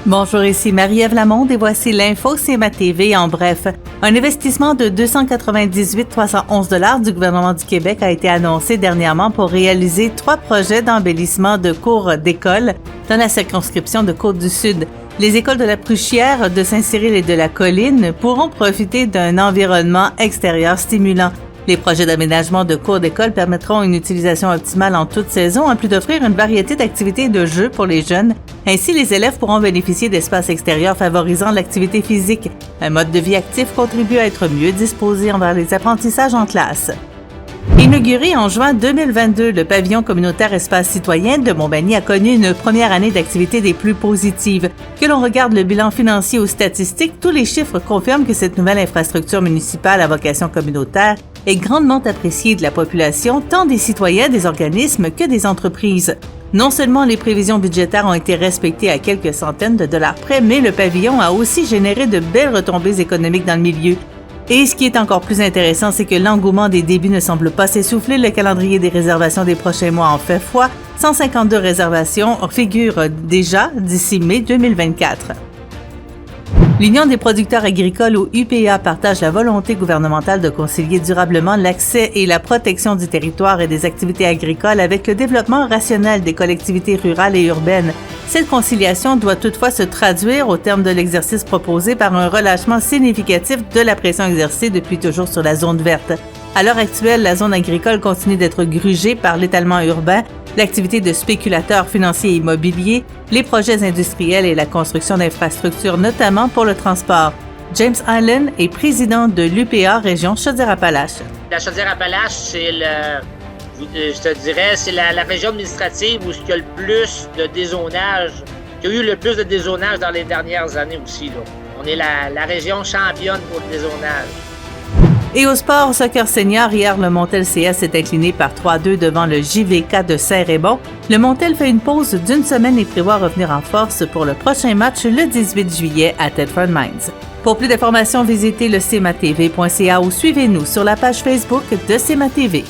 Bonjour, ici Marie-Ève Lamonde et voici l'info CMA TV en bref. Un investissement de 298,311 $ du gouvernement du Québec a été annoncé dernièrement pour réaliser 3 projets d'embellissement de cours d'école dans la circonscription de Côte-du-Sud. Les écoles de la Pruchière, de Saint-Cyril et de la Colline pourront profiter d'un environnement extérieur stimulant. Les projets d'aménagement de cours d'école permettront une utilisation optimale en toute saison, en plus d'offrir une variété d'activités et de jeux pour les jeunes. Ainsi, les élèves pourront bénéficier d'espaces extérieurs favorisant l'activité physique. Un mode de vie actif contribue à être mieux disposé envers les apprentissages en classe. Inauguré en juin 2022, le pavillon communautaire Espace citoyen de Montmagny a connu une première année d'activité des plus positives. Que l'on regarde le bilan financier ou statistique, tous les chiffres confirment que cette nouvelle infrastructure municipale à vocation communautaire est grandement appréciée de la population, tant des citoyens, des organismes que des entreprises. Non seulement les prévisions budgétaires ont été respectées à quelques centaines de dollars près, mais le pavillon a aussi généré de belles retombées économiques dans le milieu. Et ce qui est encore plus intéressant, c'est que l'engouement des débuts ne semble pas s'essouffler. Le calendrier des réservations des prochains mois en fait foi. 152 réservations figurent déjà d'ici mai 2024. L'Union des producteurs agricoles ou UPA partage la volonté gouvernementale de concilier durablement l'accès et la protection du territoire et des activités agricoles avec le développement rationnel des collectivités rurales et urbaines. Cette conciliation doit toutefois se traduire au terme de l'exercice proposé par un relâchement significatif de la pression exercée depuis toujours sur la zone verte. À l'heure actuelle, la zone agricole continue d'être grugée par l'étalement urbain, l'activité de spéculateurs financiers et immobiliers, les projets industriels et la construction d'infrastructures, notamment pour le transport. James Allen est président de l'UPA Région Chaudière-Appalaches. La Chaudière-Appalaches, je te dirais, c'est la région administrative où il y a le plus de dézonage, qui a eu le plus de dézonage dans les dernières années aussi. Là. On est la région championne pour le dézonage. Et au sport soccer senior, hier, le Montel CS s'est incliné par 3-2 devant le JVK de Saint-Raymond. Le Montel fait une pause d'une semaine et prévoit revenir en force pour le prochain match le 18 juillet à Thetford Mines. Pour plus d'informations, visitez le cmatv.ca ou suivez-nous sur la page Facebook de CMA TV.